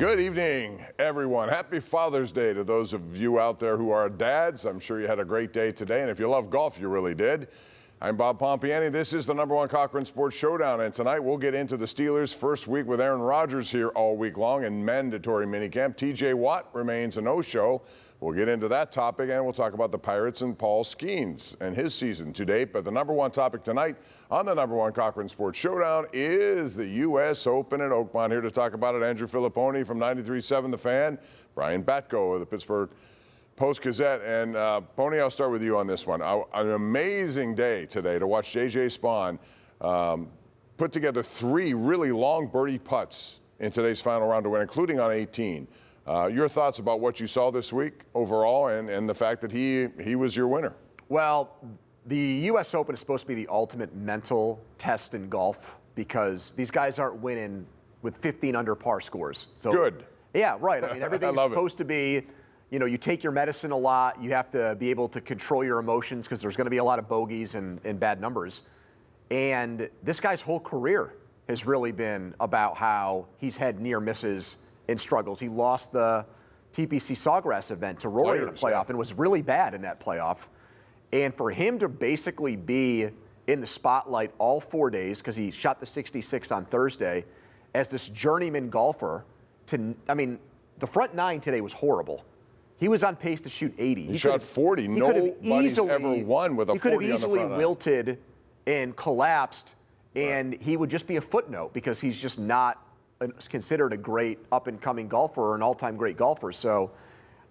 Good evening, everyone. Happy Father's Day to those of you out there who are dads. I'm sure you had a great day today, and if you love golf, you really did. I'm Bob Pompeani. This is the #1 Cochran Sports Showdown, and tonight we'll get into the Steelers' first week with Aaron Rodgers here all week long in mandatory minicamp. TJ Watt remains a no-show. We'll get into that topic, and we'll talk about the Pirates and Paul Skeen and his season to date. But the #1 topic tonight on the #1 Cochran Sports Showdown is the U.S. Open at Oakmont. Here to talk about it, Andrew Fillipponi from 93.7 The Fan, Brian Batko of the Pittsburgh Post-Gazette. And Pony, I'll start with you on this one. An amazing day today to watch J.J. Spaun put together 3 really long birdie putts in today's final round to win, including on 18. Your thoughts about what you saw this week overall and the fact that he was your winner? Well, the U.S. Open is supposed to be the ultimate mental test in golf because these guys aren't winning with 15 under par scores. So, good. Yeah, right. I mean, everything's supposed to be, you take your medicine a lot. You have to be able to control your emotions because there's going to be a lot of bogeys and bad numbers. And this guy's whole career has really been about how he's had near misses and struggles. He lost the TPC Sawgrass event to Rory in a playoff and was really bad in that playoff. And for him to basically be in the spotlight all 4 days, because he shot the 66 on Thursday, as this journeyman golfer, the front 9 today was horrible. He was on pace to shoot 80. He shot 40. Nobody's ever won with a 40 on the front 9. He could have easily wilted and collapsed, and he would just be a footnote because he's just not considered a great up-and-coming golfer or an all-time great golfer. So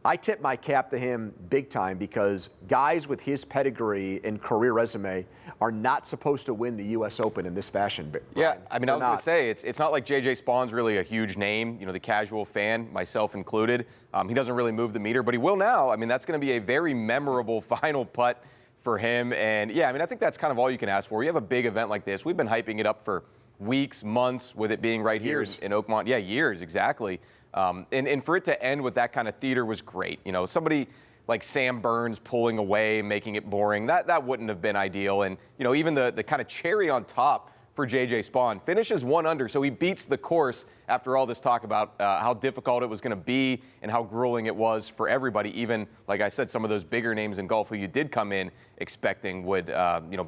I tip my cap to him big time because guys with his pedigree and career resume are not supposed to win the U.S. Open in this fashion. Yeah, I was going to say, it's not like J.J. Spawn's really a huge name, the casual fan, myself included. He doesn't really move the meter, but he will now. That's going to be a very memorable final putt for him. And, yeah, I think that's kind of all you can ask for. You have a big event like this. We've been hyping it up for weeks, months, with it being right here in Oakmont. Yeah, years, exactly. And for it to end with that kind of theater was great. Somebody like Sam Burns pulling away, making it boring, that wouldn't have been ideal. And, even the kind of cherry on top for J.J. Spaun finishes 1 under, so he beats the course after all this talk about how difficult it was going to be and how grueling it was for everybody. Even, like I said, some of those bigger names in golf who you did come in expecting would,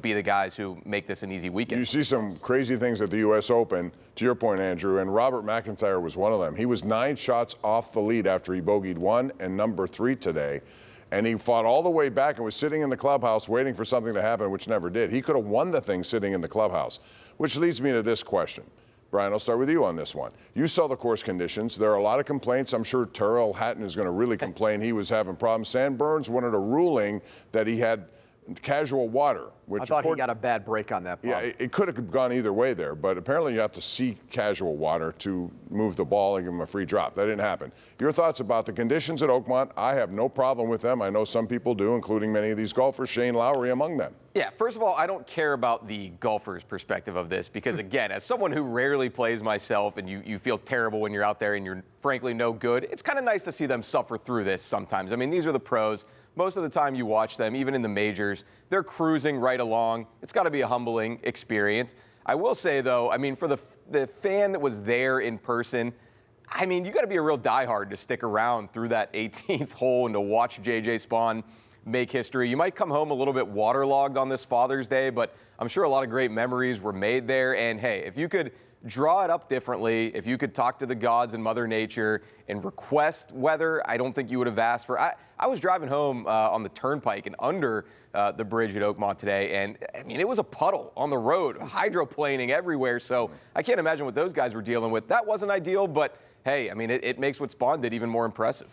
be the guys who make this an easy weekend. You see some crazy things at the U.S. Open, to your point, Andrew, and Robert McIntyre was one of them. He was 9 shots off the lead after he bogeyed 1 and number 3 today. And he fought all the way back and was sitting in the clubhouse waiting for something to happen, which never did. He could have won the thing sitting in the clubhouse, which leads me to this question. Brian, I'll start with you on this one. You saw the course conditions. There are a lot of complaints. I'm sure Terrell Hatton is going to really complain he was having problems. Sam Burns wanted a ruling that he had casual water. Which I thought he got a bad break on that. Yeah, it could have gone either way there, but apparently you have to see casual water to move the ball and give him a free drop. That didn't happen. Your thoughts about the conditions at Oakmont? I have no problem with them. I know some people do, including many of these golfers, Shane Lowry among them. Yeah, first of all, I don't care about the golfer's perspective of this because, again, as someone who rarely plays myself and you feel terrible when you're out there and you're frankly no good, it's kind of nice to see them suffer through this sometimes. These are the pros. Most of the time you watch them, even in the majors, they're cruising right along. It's got to be a humbling experience. I will say, though, for the fan that was there in person, you got to be a real diehard to stick around through that 18th hole and to watch J.J. Spaun make history. You might come home a little bit waterlogged on this Father's Day, but I'm sure a lot of great memories were made there. And, hey, if you could draw it up differently, if you could talk to the gods and Mother Nature and request weather, I don't think you would have asked for. I was driving home on the turnpike and under the bridge at Oakmont today, and it was a puddle on the road, hydroplaning everywhere. So I can't imagine what those guys were dealing with. That wasn't ideal, but hey, it makes what Spaun did even more impressive.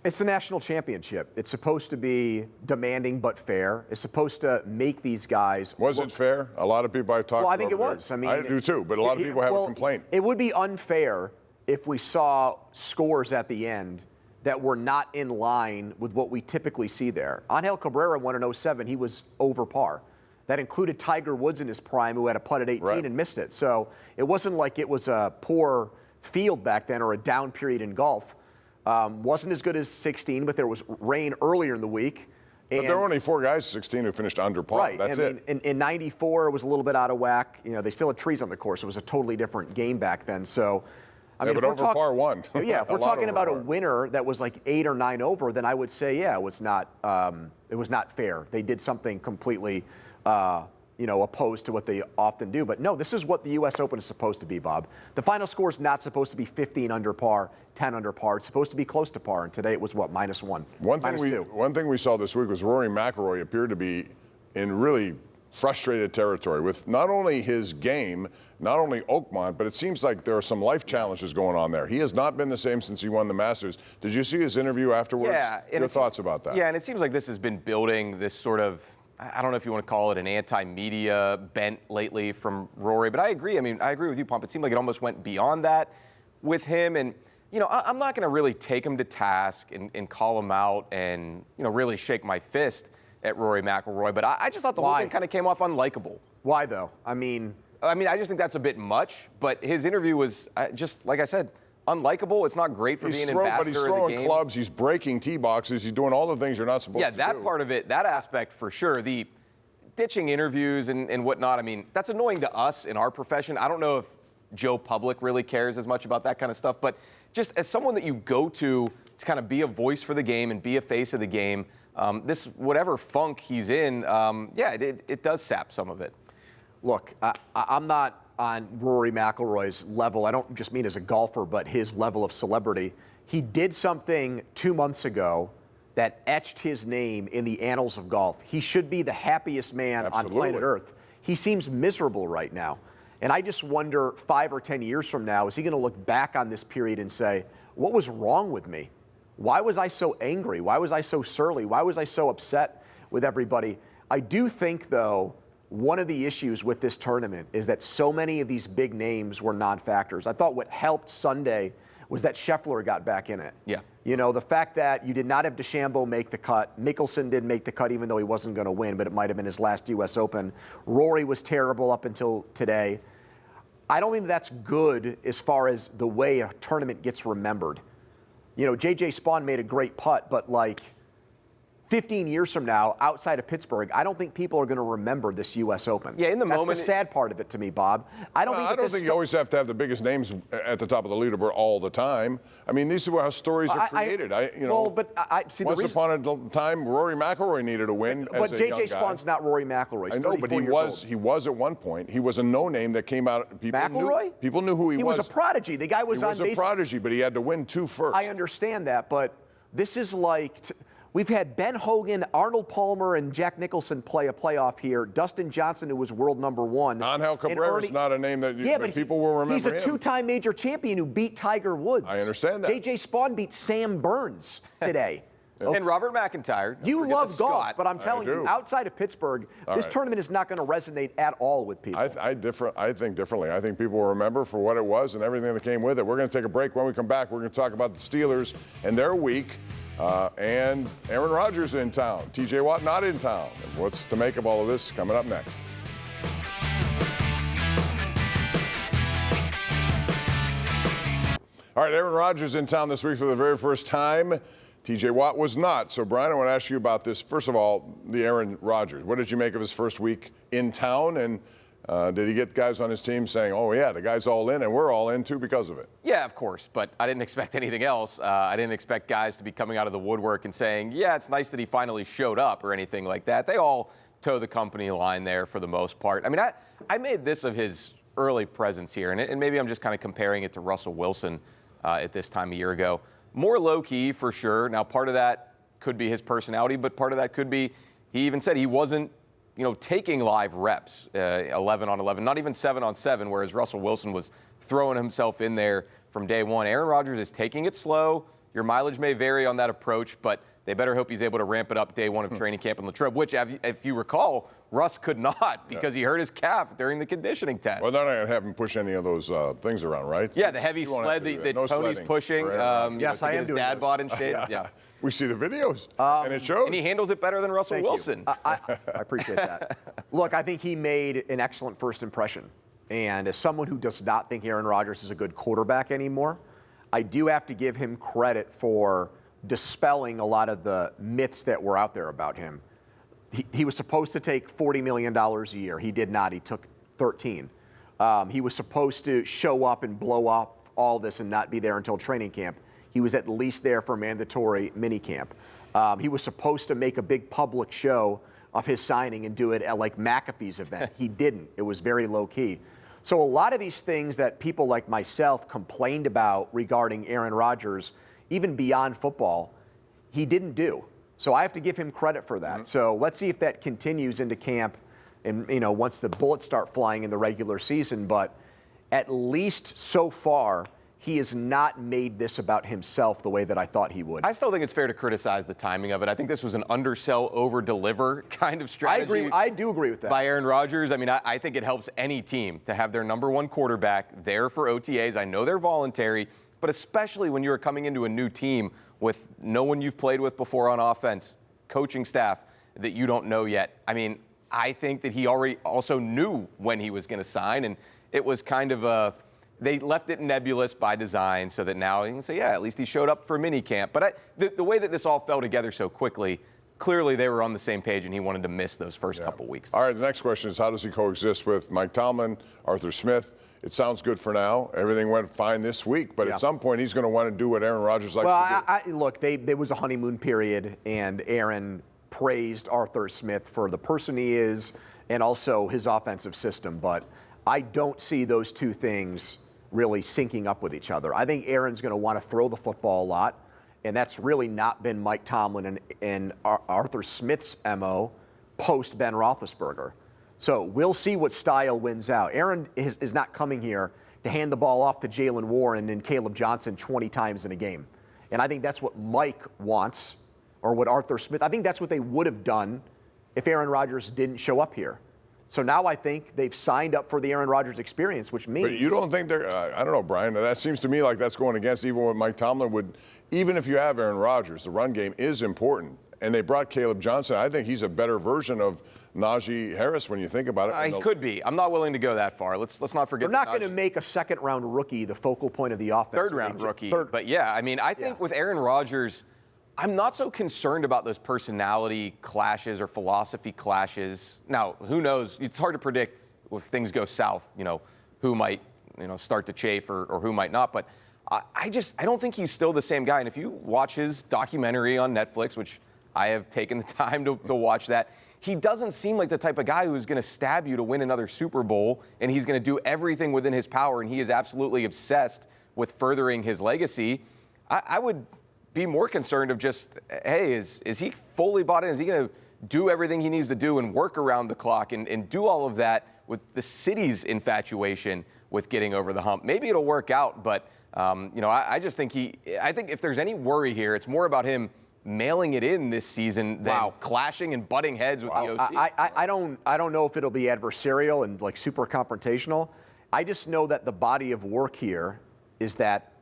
It's the national championship. It's supposed to be demanding but fair. It's supposed to make these guys. Was it fair? A lot of people I've talked to. Well, I think it was. I do too, but a lot of people have a complaint. It would be unfair if we saw scores at the end that were not in line with what we typically see there. Angel Cabrera won in 07. He was over par. That included Tiger Woods in his prime, who had a putt at 18 and missed it. So it wasn't like it was a poor field back then or a down period in golf. Wasn't as good as 16, but there was rain earlier in the week. But there were only 4 guys 16 who finished under par. Right. That's it. In 94, it was a little bit out of whack. They still had trees on the course. It was a totally different game back then. So, I mean, but over par one. Yeah, if we're talking about a winner that was like 8 or 9 over, then I would say, yeah, it was not fair. They did something completely, opposed to what they often do. But no, this is what the U.S. Open is supposed to be, Bob. The final score is not supposed to be 15 under par, 10 under par. It's supposed to be close to par, and today it was what, -1, -2. One thing we saw this week was Rory McIlroy appeared to be in really frustrated territory with not only his game, not only Oakmont, but it seems like there are some life challenges going on there. He has not been the same since he won the Masters. Did you see his interview afterwards? Yeah. Your thoughts about that? Yeah, and it seems like this has been building this sort of, I don't know if you want to call it an anti-media bent lately from Rory, but I agree. I mean, I agree with you, Pomp. It seemed like it almost went beyond that with him. And, I'm not going to really take him to task and call him out and, really shake my fist at Rory McIlroy, but I just thought the whole thing kind of came off unlikable. Why, though? I mean, I just think that's a bit much, but his interview was just, like I said, unlikable. It's not great for being an ambassador of the game. But he's throwing clubs, he's breaking tee boxes, he's doing all the things you're not supposed to do. Yeah, that part of it, that aspect for sure. The ditching interviews and whatnot, I mean, that's annoying to us in our profession. I don't know if Joe Public really cares as much about that kind of stuff, but just as someone that you go to kind of be a voice for the game and be a face of the game, this whatever funk he's in, it does sap some of it. Look, I'm not on Rory McIlroy's level. I don't just mean as a golfer, but his level of celebrity. He did something 2 months ago that etched his name in the annals of golf. He should be the happiest man on planet Earth. He seems miserable right now. And I just wonder 5 or 10 years from now, is he going to look back on this period and say, what was wrong with me? Why was I so angry? Why was I so surly? Why was I so upset with everybody? I do think, though, one of the issues with this tournament is that so many of these big names were non-factors. I thought what helped Sunday was that Scheffler got back in it. Yeah. The fact that you did not have DeChambeau make the cut. Mickelson didn't make the cut even though he wasn't going to win, but it might have been his last U.S. Open. Rory was terrible up until today. I don't think that's good as far as the way a tournament gets remembered. J.J. Spawn made a great putt, but 15 years from now, outside of Pittsburgh, I don't think people are going to remember this U.S. Open. Yeah, in the moment. That's the sad part of it to me, Bob. I don't think you always have to have the biggest names at the top of the leaderboard all the time. I mean, these are how stories are created. Once upon a time, Rory McIlroy needed a win. But J.J. Spawn's not Rory McIlroy. I know, but he was at one point. He was a no-name that came out. People knew who he was. He was a prodigy. The guy was on base. He was a prodigy, but he had to win 2 first. I understand that, but this is like. We've had Ben Hogan, Arnold Palmer, and Jack Nicholson play a playoff here. Dustin Johnson, who was world #1. Angel Cabrera's not a name that people will remember. He's a 2-time major champion who beat Tiger Woods. I understand that. J.J. Spawn beat Sam Burns today. And Robert McIntyre. You love golf, but I'm telling you, outside of Pittsburgh, this tournament is not going to resonate at all with people. I think differently. I think people will remember for what it was and everything that came with it. We're going to take a break. When we come back, we're going to talk about the Steelers and their week. And Aaron Rodgers in town. TJ Watt not in town. And what's to make of all of this coming up next. All right, Aaron Rodgers in town this week for the very first time. TJ Watt was not. So, Brian, I want to ask you about this. First of all, the Aaron Rodgers. What did you make of his first week in town? And did he get guys on his team saying, oh, yeah, the guy's all in and we're all in, too, because of it? Yeah, of course. But I didn't expect anything else. I didn't expect guys to be coming out of the woodwork and saying, yeah, it's nice that he finally showed up or anything like that. They all toe the company line there for the most part. I mean, I made this of his early presence here, and maybe I'm just kind of comparing it to Russell Wilson at this time a year ago. More low-key for sure. Now, part of that could be his personality, but part of that could be he even said he wasn't taking live reps, 11 on 11, not even 7 on 7, whereas Russell Wilson was throwing himself in there from day one. Aaron Rodgers is taking it slow. Your mileage may vary on that approach, but they better hope he's able to ramp it up day one of training camp in Latrobe, which, if you recall, Russ could not because he hurt his calf during the conditioning test. Well, they're not going to have him push any of those things around, right? Yeah, the heavy sled that Tony's pushing. Yes, I am his doing dad those. bod in shape. Yeah. We see the videos, and it shows. And he handles it better than Russell Wilson. I appreciate that. Look, I think he made an excellent first impression. And as someone who does not think Aaron Rodgers is a good quarterback anymore, I do have to give him credit for dispelling a lot of the myths that were out there about him. He was supposed to take $40 million a year. He did not. He took 13. He was supposed to show up and blow up all this and not be there until training camp. He was at least there for mandatory minicamp. He was supposed to make a big public show of his signing and do it at like McAfee's event. He didn't. It was very low key. So a lot of these things that people like myself complained about regarding Aaron Rodgers, even beyond football, he didn't do. So I have to give him credit for that. So let's see if that continues into camp and, you know, once the bullets start flying in the regular season. But at least so far, he has not made this about himself the way that I thought he would. I still think it's fair to criticize the timing of it. I think this was an undersell, over-deliver kind of strategy. I do agree with that. By Aaron Rodgers. I mean, I think it helps any team to have their number one quarterback there for OTAs. I know they're voluntary, but especially when you're coming into a new team with no one you've played with before on offense, coaching staff that you don't know yet. I mean, I think that he already also knew when he was going to sign, and it was kind of they left it nebulous by design so that now you can say, yeah, at least he showed up for minicamp. But the way that this all fell together so quickly, clearly they were on the same page and he wanted to miss those first couple weeks. All right, the next question is, how does he coexist with Mike Tomlin, Arthur Smith? It sounds good for now. Everything went fine this week, but at some point he's going to want to do what Aaron Rodgers likes to do. Look, there was a honeymoon period, and Aaron praised Arthur Smith for the person he is and also his offensive system. But I don't see those two things really syncing up with each other. I think Aaron's going to want to throw the football a lot, and that's really not been Mike Tomlin and Arthur Smith's MO post Ben Roethlisberger. So we'll see what style wins out. Aaron is not coming here to hand the ball off to Jalen Warren and Caleb Johnson 20 times in a game. And I think that's what Mike wants, or what Arthur Smith, I think that's what they would have done if Aaron Rodgers didn't show up here. So now I think they've signed up for the Aaron Rodgers experience, which means... But you don't think they're... I don't know, Brian. That seems to me like that's going against even what Mike Tomlin would... Even if you have Aaron Rodgers, the run game is important. And they brought Caleb Johnson. I think he's a better version of Najee Harris when you think about it. He could be. I'm not willing to go that far. Let's not forget. We're not going to make a second-round rookie the focal point of the offense. Third-round rookie. But, yeah, I mean, I think with Aaron Rodgers... I'm not so concerned about those personality clashes or philosophy clashes. Now, who knows? It's hard to predict if things go south, you know, who might, you know, start to chafe or who might not. But I don't think he's still the same guy. And if you watch his documentary on Netflix, which I have taken the time to watch that, he doesn't seem like the type of guy who's going to stab you to win another Super Bowl, and he's going to do everything within his power, and he is absolutely obsessed with furthering his legacy. I would be more concerned of just, hey, is he fully bought in? Is he going to do everything he needs to do and work around the clock and do all of that with the city's infatuation with getting over the hump? Maybe it'll work out, but you know, I just think I think if there's any worry here, it's more about him mailing it in this season than clashing and butting heads with the OC. I don't know if it'll be adversarial and like super confrontational. I just know that the body of work here is that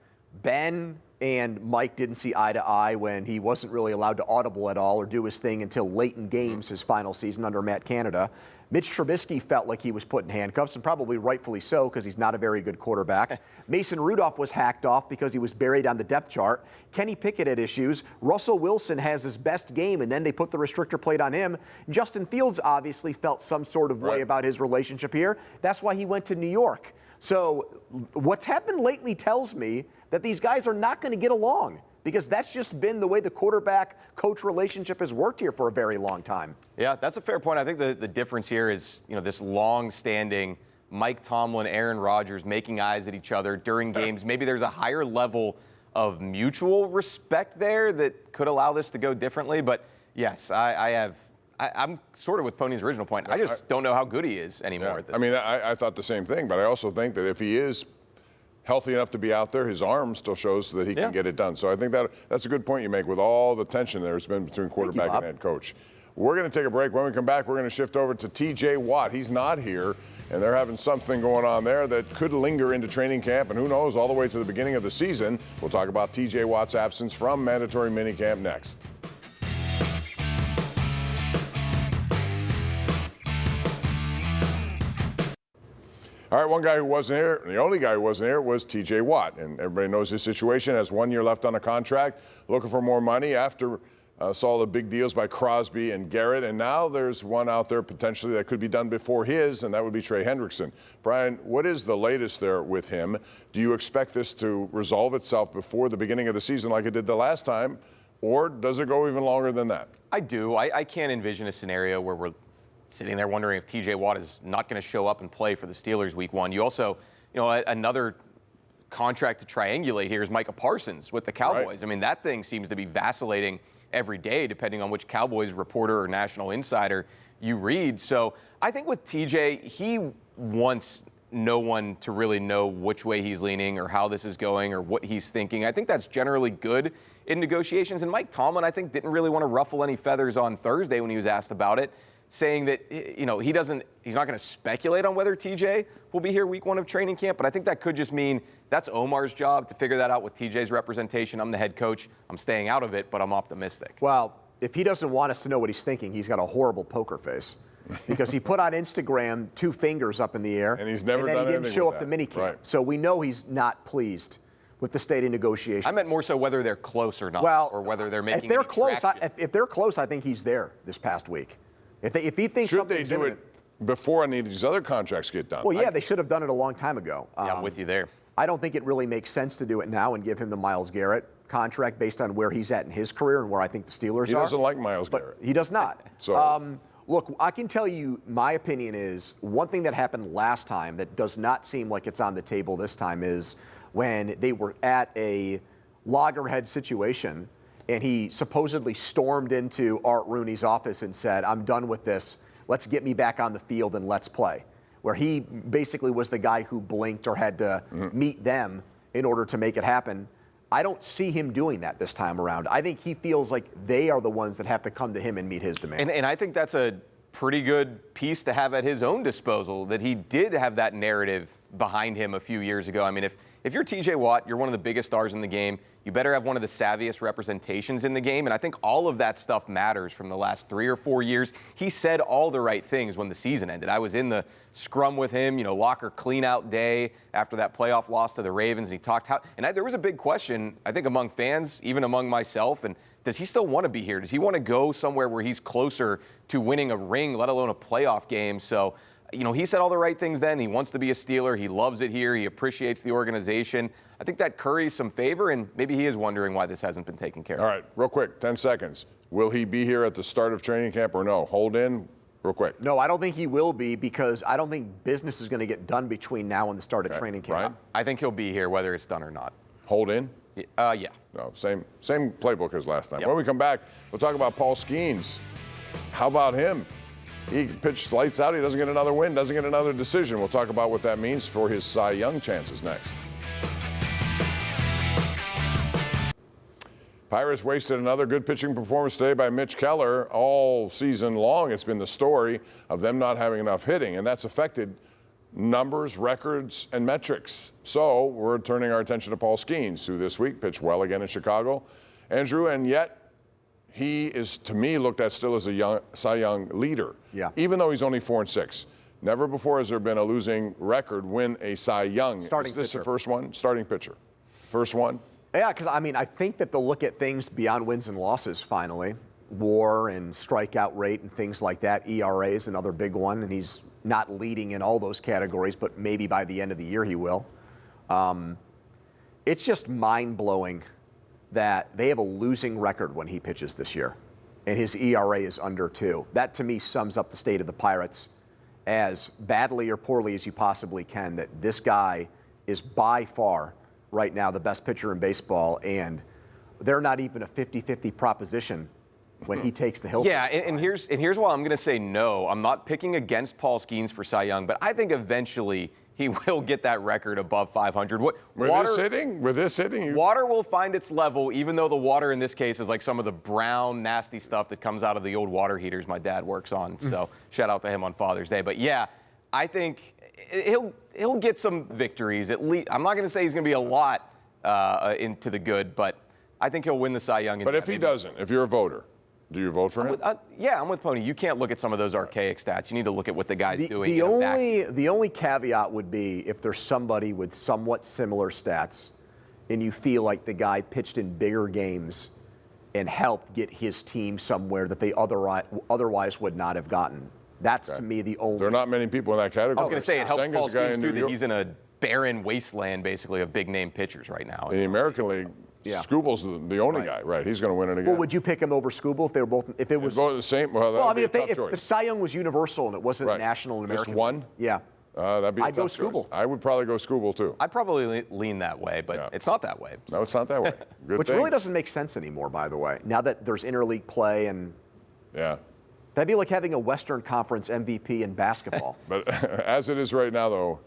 Ben and Mike didn't see eye to eye when he wasn't really allowed to audible at all or do his thing until late in games his final season under Matt Canada. Mitch Trubisky felt like he was put in handcuffs, and probably rightfully so because he's not a very good quarterback. Mason Rudolph was hacked off because he was buried on the depth chart. Kenny Pickett had issues. Russell Wilson has his best game, and then they put the restrictor plate on him. Justin Fields obviously felt some sort of way about his relationship here. That's why he went to New York. So what's happened lately tells me that these guys are not going to get along, because that's just been the way the quarterback-coach relationship has worked here for a very long time. Yeah, that's a fair point. I think the difference here is, you know, this long-standing Mike Tomlin, Aaron Rodgers making eyes at each other during games. Maybe there's a higher level of mutual respect there that could allow this to go differently. But, yes, I'm sort of with Pony's original point. I just don't know how good he is anymore at this point. I mean, I thought the same thing, but I also think that if he is healthy enough to be out there, his arm still shows that he can get it done. So I think that's a good point you make with all the tension there's been between quarterback and head coach. We're going to take a break. When we come back, we're going to shift over to TJ Watt. He's not here, and they're having something going on there that could linger into training camp, and who knows, all the way to the beginning of the season. We'll talk about TJ Watt's absence from mandatory minicamp next. All right, one guy who wasn't here, the only guy who wasn't here was TJ Watt. And everybody knows his situation, has 1 year left on a contract, looking for more money after saw the big deals by Crosby and Garrett, and now there's one out there potentially that could be done before his, and that would be Trey Hendrickson. Brian, what is the latest there with him? Do you expect this to resolve itself before the beginning of the season like it did the last time, or does it go even longer than that? I do. I can't envision a scenario where we're sitting there wondering if TJ Watt is not going to show up and play for the Steelers week 1. You also, another contract to triangulate here is Micah Parsons with the Cowboys. Right. I mean, that thing seems to be vacillating every day, depending on which Cowboys reporter or national insider you read. So I think with TJ, he wants no one to really know which way he's leaning or how this is going or what he's thinking. I think that's generally good in negotiations. And Mike Tomlin, I think, didn't really want to ruffle any feathers on Thursday when he was asked about it, saying that, he's not going to speculate on whether TJ will be here week 1 of training camp, but I think that could just mean that's Omar's job to figure that out with TJ's representation. I'm the head coach. I'm staying out of it, but I'm optimistic. Well, if he doesn't want us to know what he's thinking, he's got a horrible poker face. Because he put on Instagram 2 fingers up in the air. And he's never done anything. And then he didn't show up to that. minicamp. Right. So we know he's not pleased with the state of negotiations. I meant more so whether they're close or not, well, or whether they're making if they're close. traction. If they're close, I think he's there this past week. If he thinks Should they something's do imminent, it before any of these other contracts get done? well, yeah, they should have done it a long time ago. Yeah, I'm with you there. I don't think it really makes sense to do it now and give him the Myles Garrett contract based on where he's at in his career and where I think the Steelers are. He doesn't like Myles Garrett. He does not. So, look, I can tell you my opinion is one thing that happened last time that does not seem like it's on the table this time is when they were at a loggerhead situation and he supposedly stormed into Art Rooney's office and said, "I'm done with this. Let's get me back on the field and let's play." Where he basically was the guy who blinked or had to meet them in order to make it happen. I don't see him doing that this time around. I think he feels like they are the ones that have to come to him and meet his demands. And I think that's a pretty good piece to have at his own disposal, that he did have that narrative behind him a few years ago. I mean, if you're TJ Watt, you're one of the biggest stars in the game, you better have one of the savviest representations in the game. And I think all of that stuff matters from the last 3 or 4 years. He said all the right things when the season ended. I was in the scrum with him, locker clean out day after that playoff loss to the Ravens. And he talked there was a big question, I think, among fans, even among myself. And does he still want to be here? Does he want to go somewhere where he's closer to winning a ring, let alone a playoff game? So, he said all the right things then. He wants to be a Steeler. He loves it here. He appreciates the organization. I think that curries some favor, and maybe he is wondering why this hasn't been taken care of. all right, real quick, 10 seconds. Will he be here at the start of training camp or no? Hold in, real quick. No, I don't think he will be because I don't think business is going to get done between now and the start of training camp. Brian? I think he'll be here whether it's done or not. Hold in? Yeah. No, same playbook as last time. Yep. When we come back, we'll talk about Paul Skeen. How about him? He pitched lights out. He doesn't get another win, doesn't get another decision. We'll talk about what that means for his Cy Young chances next. Pirates wasted another good pitching performance today by Mitch Keller. All season long, it's been the story of them not having enough hitting, and that's affected numbers, records, and metrics. So we're turning our attention to Paul Skeen, who this week pitched well again in Chicago. Andrew, and yet he is, to me, looked at still as a Cy Young leader. Yeah. Even though he's only 4-6. Never before has there been a losing record win a Cy Young. Starting Is this pitcher. the first one? Starting pitcher. First one? Yeah, because I think that they'll look at things beyond wins and losses finally. WAR and strikeout rate and things like that. ERA is another big one, and he's not leading in all those categories, but maybe by the end of the year he will. It's just mind-blowing that they have a losing record when he pitches this year, and his ERA is under 2. That, to me, sums up the state of the Pirates as badly or poorly as you possibly can, that this guy is by far right now the best pitcher in baseball, and they're not even a 50-50 proposition when he takes the hill. Yeah, and here's why I'm going to say no. I'm not picking against Paul Skeen for Cy Young, but I think eventually he will get that record above 500. With this hitting? Water will find its level, even though the water in this case is like some of the brown, nasty stuff that comes out of the old water heaters my dad works on. So shout out to him on Father's Day. But yeah, I think he'll get some victories. At least I'm not going to say he's going to be a lot into the good, but I think he'll win the Cy Young. But if he doesn't, if you're a voter, do you vote for him? Yeah, I'm with Pony. You can't look at some of those archaic stats. You need to look at what the guy's doing. The only caveat would be if there's somebody with somewhat similar stats and you feel like the guy pitched in bigger games and helped get his team somewhere that they otherwise would not have gotten. That's, to me, the only... There are not many people in that category. I was going to say, it helps Paul Skeen, too, that York. he's in a barren wasteland, basically, of big-name pitchers right now. In the American League, Skubal's the only guy, right? He's going to win it again. Well, would you pick him over Skubal if they were both... If it was... Both the same? Well, I mean, if the Cy Young was universal and it wasn't national and American... Just one? Yeah. That'd be I'd go tough choice. Skubal. I would probably go Skubal, too. I probably lean that way, but it's not that way. No, it's not that way. Good Which thing. really doesn't make sense anymore, by the way, now that there's interleague play and... Yeah. That'd be like having a Western Conference MVP in basketball. But as it is right now, though,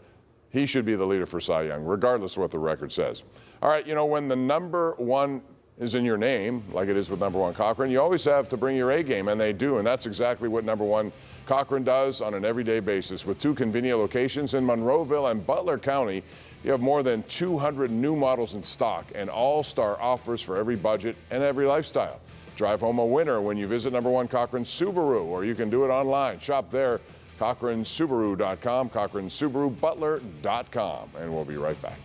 he should be the leader for Cy Young, regardless of what the record says. All right, you know, when the number one is in your name, like it is with number one Cochran, you always have to bring your A game, and they do, and that's exactly what number one Cochran does on an everyday basis. With 2 convenient locations in Monroeville and Butler County, you have more than 200 new models in stock and all-star offers for every budget and every lifestyle. Drive home a winner when you visit number one Cochran Subaru, or you can do it online. Shop there, CochranSubaru.com, CochranSubaruButler.com, and we'll be right back.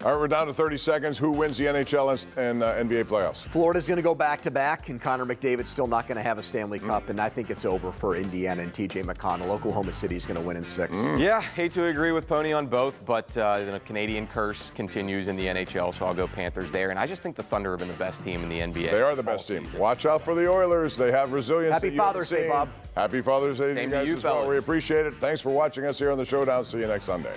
All right, we're down to 30 seconds. Who wins the NHL and NBA playoffs? Florida's going to go back-to-back, and Connor McDavid's still not going to have a Stanley Cup, and I think it's over for Indiana and TJ McConnell. Oklahoma City's going to win in 6. Yeah, hate to agree with Pony on both, but the Canadian curse continues in the NHL, so I'll go Panthers there. And I just think the Thunder have been the best team in the NBA. They are the best team. Watch out for the Oilers. They have resilience. Happy Father's Day, Bob. Happy Father's Day Same to you guys to you, as well. fellas. We appreciate it. Thanks for watching us here on the Showdown. See you next Sunday.